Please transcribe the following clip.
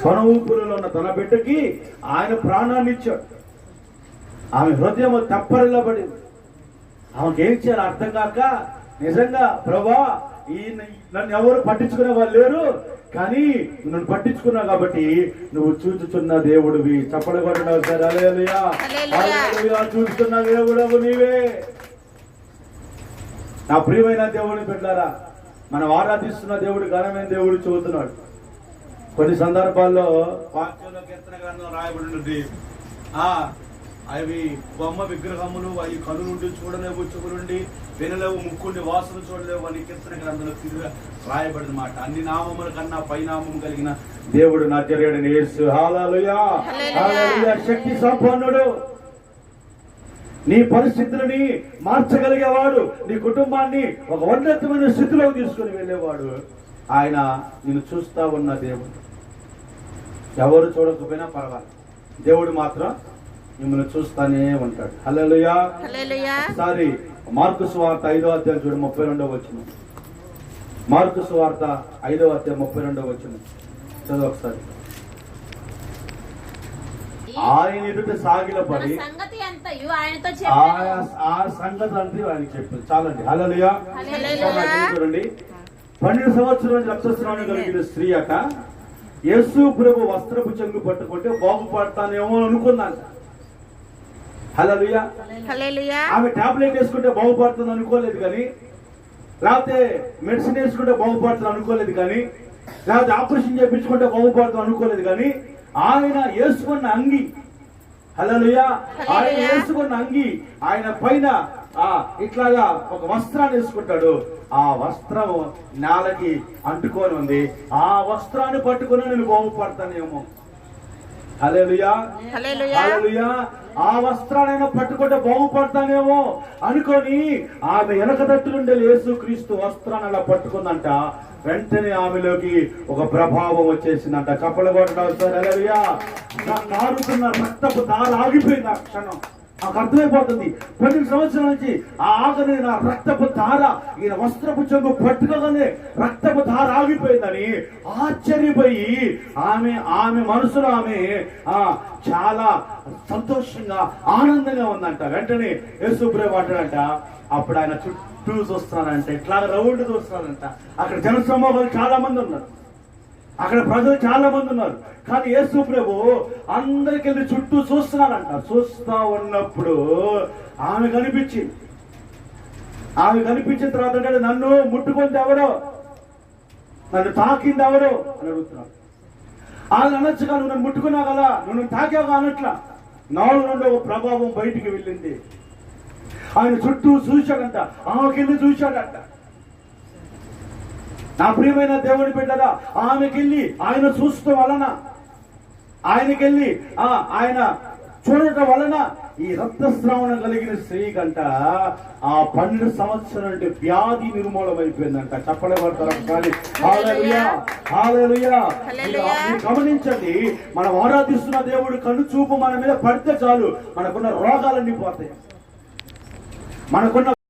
కొన ఊపిరిలో ఉన్న తన బిడ్డకి ఆయన ప్రాణాన్ని ఇచ్చాడు. ఆమె హృదయం తెప్పరిల్లబడింది. ఆమెకి ఏం చేయాలి అర్థం కాక, నిజంగా ప్రభా నన్ను ఎవరు పట్టించుకునే వాళ్ళు లేరు, కానీ నన్ను పట్టించుకున్నావు కాబట్టి నువ్వు చూచుచున్న దేవుడివి. చప్పడగొట్టడం సార్. హల్లెలూయా, హల్లెలూయా. చూస్తున్న దేవుడవు నీవే. నా ప్రియమైన దేవుడిని పెట్టారా, మనం ఆరాధిస్తున్న దేవుడు ఘనమైన దేవుడు చూస్తున్నాడు. కొన్ని సందర్భాల్లో వాక్యంలో కీర్తన గ్రంథం రాయబడి ఉంటుంది, అవి బొమ్మ విగ్రహములు, అవి కనులుండి చూడలేవు, చెవులుండి వినలేవు, ముక్కుండి వాసన చూడలేవు అని కీర్తన గ్రంథంలో తిరిగి రాయబడిన మాట. అన్ని నామముల కన్నా పైనామం కలిగిన దేవుడు నజరేయుడైన యేసు. హల్లెలూయా, హల్లెలూయా. శక్తి సంపన్నుడు, నీ పరిస్థితులని మార్చగలిగేవాడు, నీ కుటుంబాన్ని ఒక ఉన్నతమైన స్థితిలో తీసుకుని వెళ్ళేవాడు. ఆయన నిన్ను చూస్తా ఉన్న దేవుడు. ఎవరు చూడకపోయినా పర్వాలేదు, దేవుడు మాత్రం మిమ్మల్ని చూస్తానే ఉంటాడు. హల్లెలూయా, హల్లెలూయా. ఒకసారి మార్కు సువార్త 5వ అధ్యాయం చూడు, 32వ వచనం. మార్కు సువార్త 5వ అధ్యాయం 32వ వచనం చదువు ఒకసారి. ఆయన ఎదుట సాగిలపడి ఆ సంగతి అంతా ఆయనకి చెప్పింది. చాలండి. హల్లెలూయా. చూడండి, 12 సంవత్సరాల నుంచి రక్తస్రావం కలిగిన స్త్రీ అట యేసు ప్రభు వస్త్రపు చెంగు పట్టుకుంటే బాగుపడతానేమో అనుకున్నాను. హల్లెలూయా, హల్లెలూయా. ఆమె టాబ్లెట్ వేసుకుంటే బాగుపడుతుంది అనుకోలేదు కానీ, లేకపోతే మెడిసిన్ వేసుకుంటే బాగుపడుతుంది అనుకోలేదు కానీ, లేకపోతే ఆపరేషన్ చేయించుకుంటే బాగుపడుతుంది అనుకోలేదు కానీ, ఆయన వేసుకున్న అంగి, హల్లెలూయా, ఆయన వేసుకున్న అంగి, ఆయన పైన ఇట్లాగా ఒక వస్త్రాన్ని వేసుకుంటాడు. ఆ వస్త్రం నేలకి అంటుకొని ఉంది. ఆ వస్త్రాన్ని పట్టుకుని నేను బాగుపడతానేమో. హల్లెలూయా, హల్లెలూయా. ఆ వస్త్రాన్ని పట్టుకుంటే బాగుపడతానేమో అనుకొని ఆమె వెనక తట్టు నుండి యేసుక్రీస్తు వస్త్రాన్ని అలా పట్టుకుందంట. వెంటనే ఆమెలోకి ఒక ప్రభావం వచ్చేసిందంట. చప్పలు కొట్టడం సార్. హల్లెలూయా. కారుతున్న రక్తపు దార ఆగిపోయింది ఆ క్షణం. నాకు అర్థమైపోతుంది, 12 సంవత్సరాల నుంచి ఆ ఆగని నా రక్తపు ధార, ఈయన వస్త్రపు చెంగు పట్టుకోగానే రక్తపు ధార ఆగిపోయిందని ఆశ్చర్యపోయి ఆమె మనసులో ఆమె చాలా సంతోషంగా ఆనందంగా ఉందంట. వెంటనే యేసు ప్రభు అంటాడంట, అప్పుడు ఆయన చుట్టూ చూస్తున్నానంట, ఇట్లా రౌండ్ చూస్తున్నానంట. అక్కడ జన సమూహాలు చాలా మంది ఉన్నారు, అక్కడ ప్రజలు చాలా మంది ఉన్నారు. కానీ యేసు ప్రభు అందరికి వెళ్ళి చుట్టూ చూస్తున్నాడంట. చూస్తా ఉన్నప్పుడు ఆమె కనిపించింది. ఆమె కనిపించిన తర్వాత అంటే నన్ను ముట్టుకుంది ఎవరో, నన్ను తాకింది ఎవరో అని అడుగుతున్నాడు. ఆయన అనొచ్చుగా, నువ్వు నన్ను ముట్టుకున్నావు కదా, నువ్వు తాకావు అనట్లా. నాలుగు నుండి ఒక ప్రభావం బయటికి వెళ్ళింది. ఆయన చుట్టూ చూశాడంట, ఆమెకెళ్ళి చూశాడంట. నా ప్రియమైన దేవుని బిడ్డరా, ఆమెకెళ్ళి ఆయన చూడటం వలన, ఆయనకెళ్ళి ఆయన చూడటం వలన ఈ రక్తస్రావణం కలిగిన స్త్రీ కంట ఆ 12 సంవత్సరాల నుండి వ్యాధి నిర్మూలమైపోయిందంట. చెప్పలేబడతారు కానీ. హల్లెలూయా, హల్లెలూయా. గమనించండి, మనం ఆరాధిస్తున్న దేవుడు కన్ను చూపు మన మీద పడితే చాలు, మనకున్న రోగాలన్నీ పోతాయి, మనకున్న